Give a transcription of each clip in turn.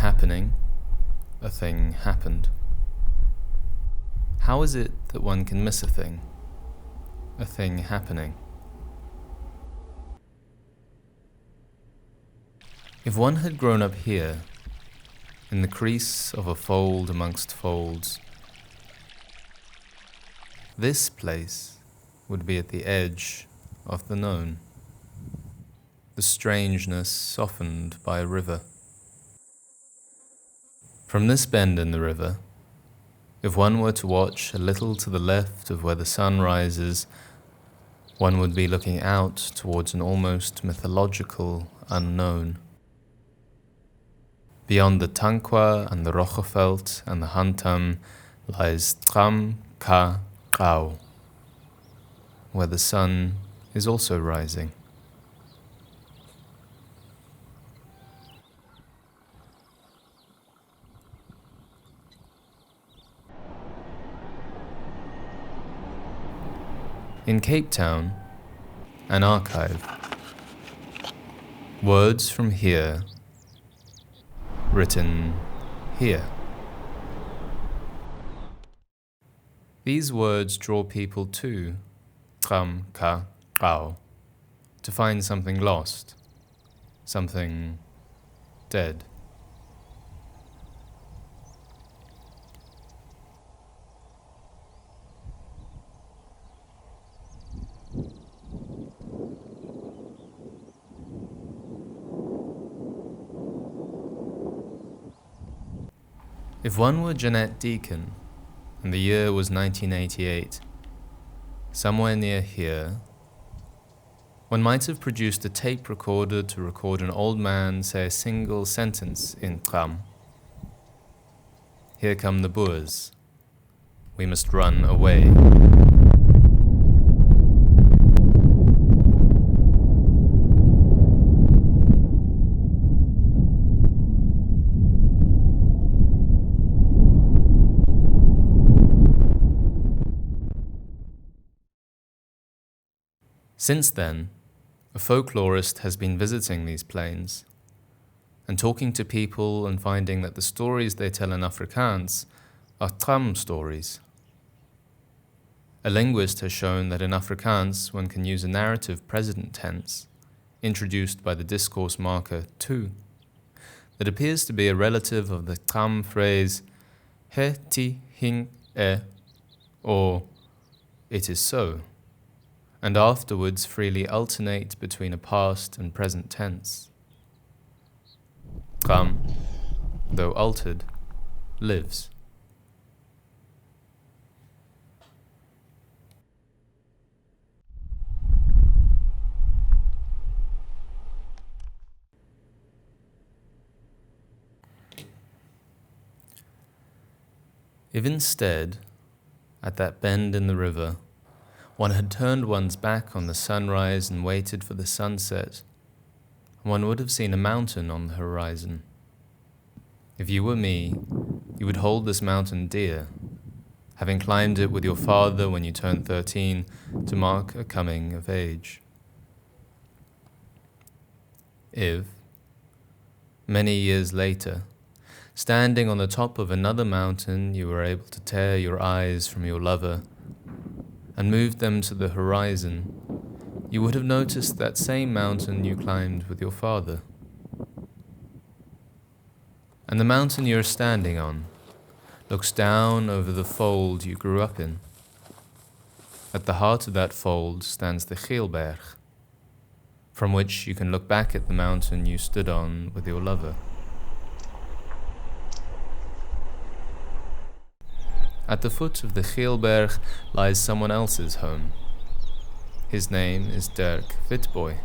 happening, a thing happened. How is it that one can miss a thing happening? If one had grown up here, in the crease of a fold amongst folds, this place would be at the edge of the known, the strangeness softened by a river. From this bend in the river, if one were to watch a little to the left of where the sun rises, one would be looking out towards an almost mythological unknown. Beyond the Tankwa and the Rocheveld and the Hantam lies Tram Ka Rao, where the sun is also rising. In Cape Town, an archive. Words from here, written here. These words draw people to Tram Ka Rao, to find something lost, something dead. If one were Jeanette Deacon, and the year was 1988, somewhere near here, one might have produced a tape recorder to record an old man say a single sentence in Tram. Here come the Boers. We must run away. Since then, a folklorist has been visiting these plains and talking to people and finding that the stories they tell in Afrikaans are tram stories. A linguist has shown that in Afrikaans one can use a narrative present tense, introduced by the discourse marker tu, that appears to be a relative of the tram phrase he ti hing e, or it is so, and afterwards freely alternate between a past and present tense. Tram, though altered, lives. If instead, at that bend in the river, one had turned one's back on the sunrise and waited for the sunset, one would have seen a mountain on the horizon. If you were me, you would hold this mountain dear, having climbed it with your father when you turned 13 to mark a coming of age. If, many years later, standing on the top of another mountain, you were able to tear your eyes from your lover and moved them to the horizon, you would have noticed that same mountain you climbed with your father. And the mountain you're standing on looks down over the fold you grew up in. At the heart of that fold stands the Geelberg, from which you can look back at the mountain you stood on with your lover. At the foot of the Geelberg lies someone else's home. His name is Dirk Witbooi.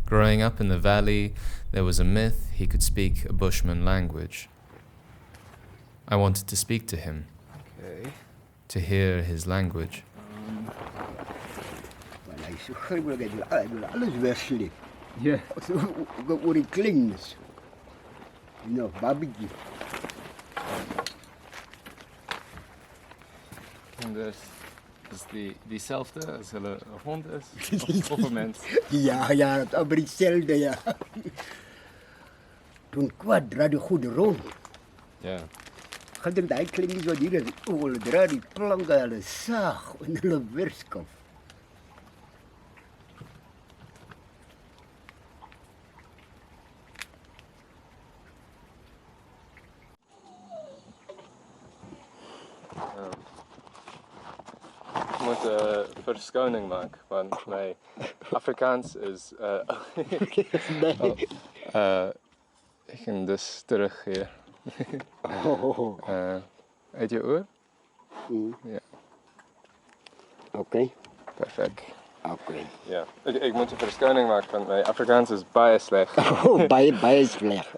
Growing up in the valley, there was a myth he could speak a Bushman language. I wanted to speak to him, to hear his language. Ja. Hoe die klinkt. Nou, babbetje. En dus is diezelfde als een hond is? Of een mens? Ja, dat is maar hetzelfde, ja. Toen kwaad draai die goed rond. Ja. Gaan dink daai klinkies wat hier is, hulle draai die planke, hulle saag en hulle weerskaf. Ik moet verschoning maken, want mijn Afrikaans is... Nee. Ik ga dus terug hier. Uit je oor? Ja. Oké. Perfect. Oké. Ja. Ik moet een verschoning maken, want mijn Afrikaans is baie slecht. Baie slecht.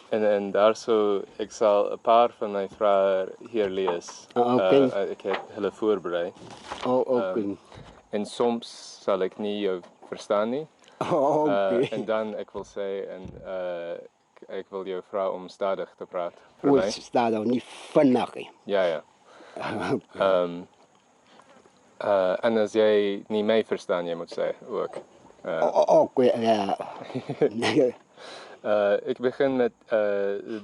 En daar zo, ik zal een paar van mijn vragen hier lezen. Oké. Ik heb hulle voorbereid. Oké. En soms zal ik niet jou verstaan nie. Oké. En dan ik wil zeggen, ik wil jou vragen om stadig te praten. Voor Hoe mij. staat dat niet vannacht? Ja. En als jij niet mij verstaan, je moet zeggen ook. Oké, ja. Ik begin met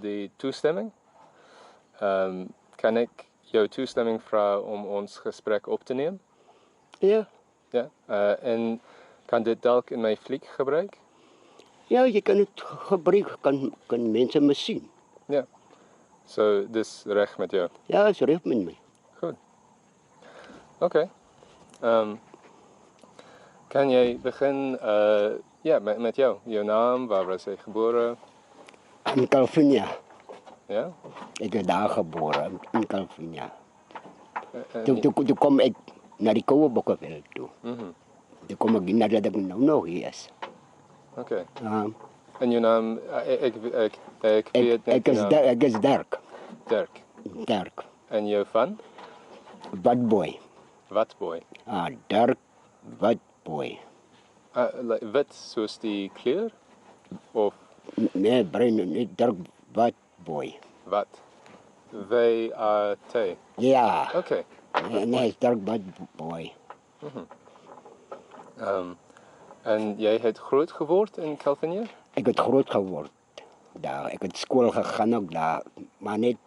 die toestemming. Kan ik jouw toestemming vragen om ons gesprek op te nemen? Ja. Ja. En kan dit dalk in mijn fliek gebruiken? Ja, je kan het gebruiken, kan mensen me zien. Ja. Zo, dus recht met jou. Ja, is recht met mij. Goed. Oké. Kan jij beginnen met jou? Jouw naam, waar was je geboren? In Californië. Ja? Ik ben daar geboren, in Californië. Toen kom ik naar die koude bokkenveld toe. Toen kom ik nadat ik nog hier is. Oké. En je naam, ik weet niet. Ik is Dirk. Dirk. En je van? Watboy. Watboy. Dirk Watboy. Wit zoals die kleur? Of? Nee, bruin, niet Dirk Watboy. Wat? W-A-T? Ja. Oké. Nee, is Dirk Watboy. En jij hebt groot geworden in Californië? Ik heb groot geworden daar. Ik heb school gegaan ook daar, maar niet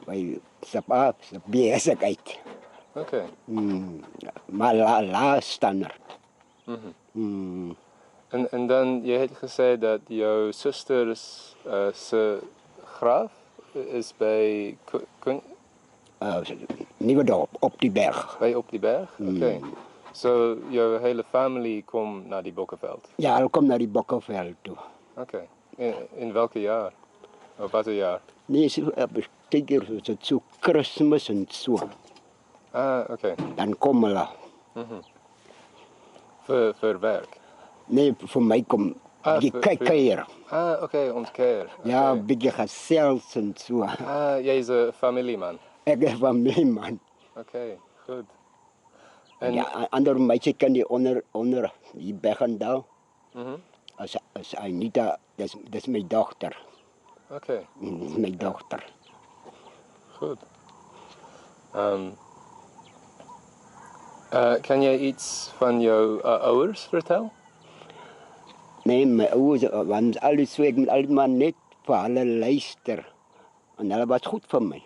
bij bezigheid. Oké. Maar laag standaard. En dan, je hebt gezegd dat jouw zusters graaf is bij Nieuwedorp, op die berg. Bij op die berg? Oké. Zo, jouw hele familie komt naar die Bokkenveld? Ja, hij komt naar die Bokkenveld toe. Oké. In welke jaar? Of wat een jaar? Nee, zeker zo Christmas en zo. Oké. Dan komen we. Voor werk? Nee, voor mij komt die keer. Oké, ontkeer. Ja, een beetje gezels en zo. Jij is een familieman? Ik ben familieman. Oké, goed. En ja, andere meisje kan die onder die bergen daar. Als Anita, dat is mijn dochter. Oké. Dat is mijn dochter. Goed. Kan jij iets van jouw ouders vertellen? Nee, mijn ouders, want alles zo, ik moet altijd maar net voor alle luisteren. En dat was goed voor mij.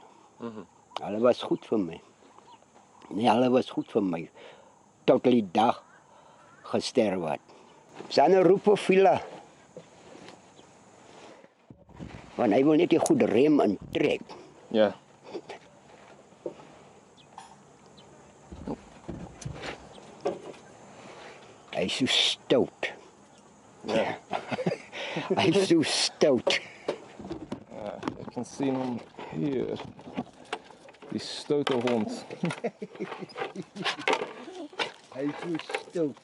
Dat was goed voor mij. Nee, dat was goed voor mij. Tot die dag gesterven werd. Zijn roepen villa. Want hij wil niet die goede rem en trek. Ja. Hij is zo stout. Ja. Hij is zo stout. Ja, ik kan zien hem hier. Die stoute hond. Hij is zo stout.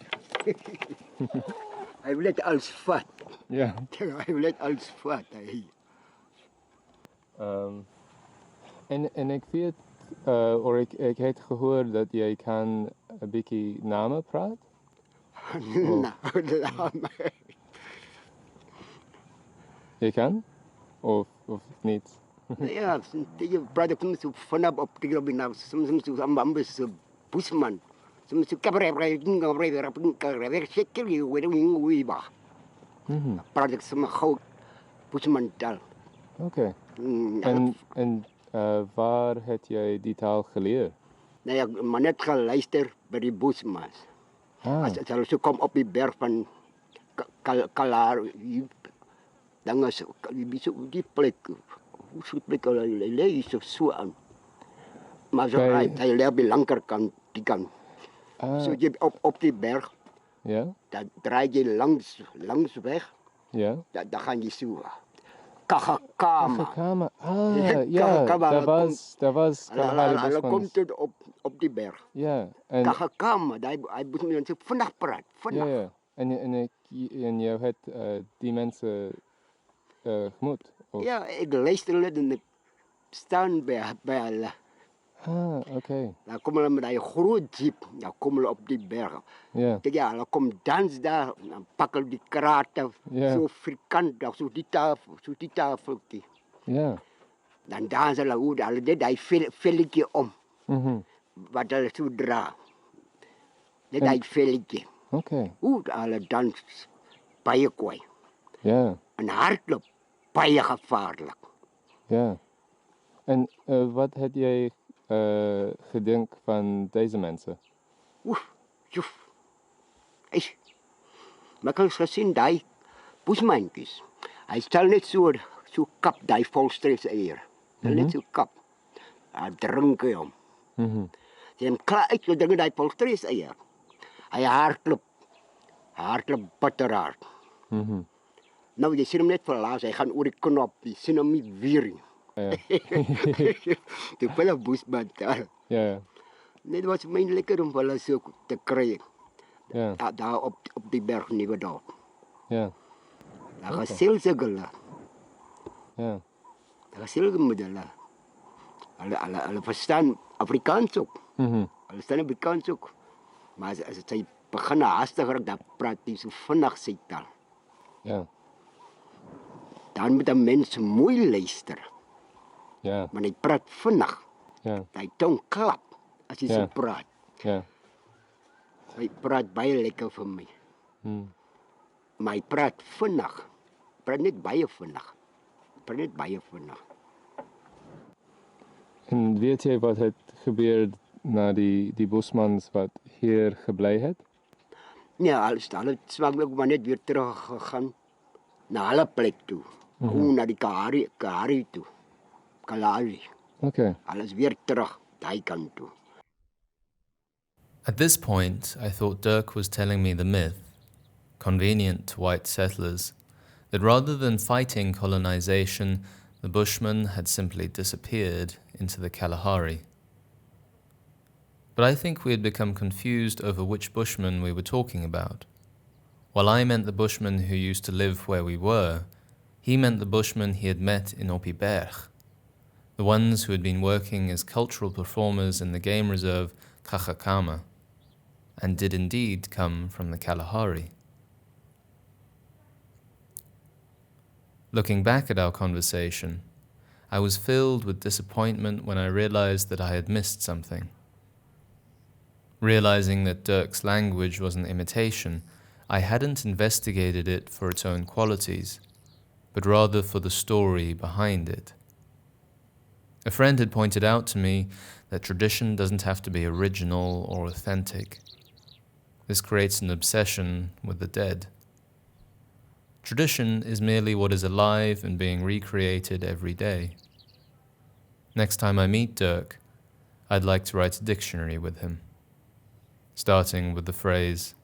Hij wil het als vat. Ja. Hij wil het als vat. En ik weet, ik heb gehoord dat jij kan een beetje namen praten. Je kan? Of niet? Ja, je praat ook zo vanaf op de grond. Soms zo ambambus zo busman. Soms zo Praat ek sommer gou Bushman taal. Okay. Mm, En waar het jy die taal geleer? Nee, ek maar net geluister by die Bushmans. As hulle so kom op die berg van Kalar, dan is die plek, hoe so plek hulle lê so aan. Maar so hy lê op die linkerkant, die kant. So jy op die berg, Ja? dan draai jy langs weg, Ja? dan gaan jy so Kakakama. Kakakama. Ja, daar was Kalahari Hulle kom Bushmans. tot op die berg. Ja, en Kakakama, hy moet mense vinnig praat, vinnig. ja. En jy het die mense gemoet? Of? Ja, ek luister net en ek staan by hulle. Okay. Dan kom hulle met die groot jeep, dan kom hulle op die berg. Ja. Ja, hulle kom dans daar, dan pak hulle die krate, Ja. so frikant, so die tafeltjie. Ja. Dan dans hulle hoe, hulle dit hy velletjie om, wat hulle so dra. Net hy velletjie. Okay. Hoe hulle dans baie kwaai. Ja. En hardloop baie gevaarlik. Ja. En wat het jy gedink van deze mensen? Joef. Maar ek het gesien die Bushmantjies. Hy stel net so kap die volstres eier. Net so kap. Hy drink hom. Sy hem klaar uit, so drink die volstres eier. Hy hardloop bitterhard. Nou, jy sien hom net verlaas, hy gaan oor die knop, jy sien hom nie weer nie. Ja. Die volle Bushman daar. Ja. Net was my lekker om hulle so te kry. Ja. Daar op die berg Nuwe Dorp. Ja. Daar gesels ek hulle. Ja. Daar gesels ek met hulle. Hulle verstaan Afrikaans ook. Hulle verstaan Afrikaans ook. Maar as jy begin haastiger, dan praat jy so vinnig sy taal. Ja. Dan moet 'n mens mooi luister. Ja. Maar hy praat vinnig. Ja. Hy tong klap as hy so praat. Ja. Hy praat baie lekker vir my. Maar hy praat vinnig. Praat net baie vinnig. En weet jy wat het gebeur na die Bushmans wat hier gebly het? Ja, hulle swang ook maar net weer terug gegaan na hulle plek toe. Na die Kalahari toe. Kalahari. Okay. Alles weer terug daai kant toe. At this point, I thought Dirk was telling me the myth, convenient to white settlers, that rather than fighting colonization, the Bushmen had simply disappeared into the Kalahari. But I think we had become confused over which Bushmen we were talking about. While I meant the Bushmen who used to live where we were, he meant the Bushmen he had met in Opiberg, the ones who had been working as cultural performers in the game reserve Kakakama, and did indeed come from the Kalahari. Looking back at our conversation, I was filled with disappointment when I realized that I had missed something. Realizing that Dirk's language was an imitation, I hadn't investigated it for its own qualities, but rather for the story behind it. A friend had pointed out to me that tradition doesn't have to be original or authentic. This creates an obsession with the dead. Tradition is merely what is alive and being recreated every day. Next time I meet Dirk, I'd like to write a dictionary with him, starting with the phrase,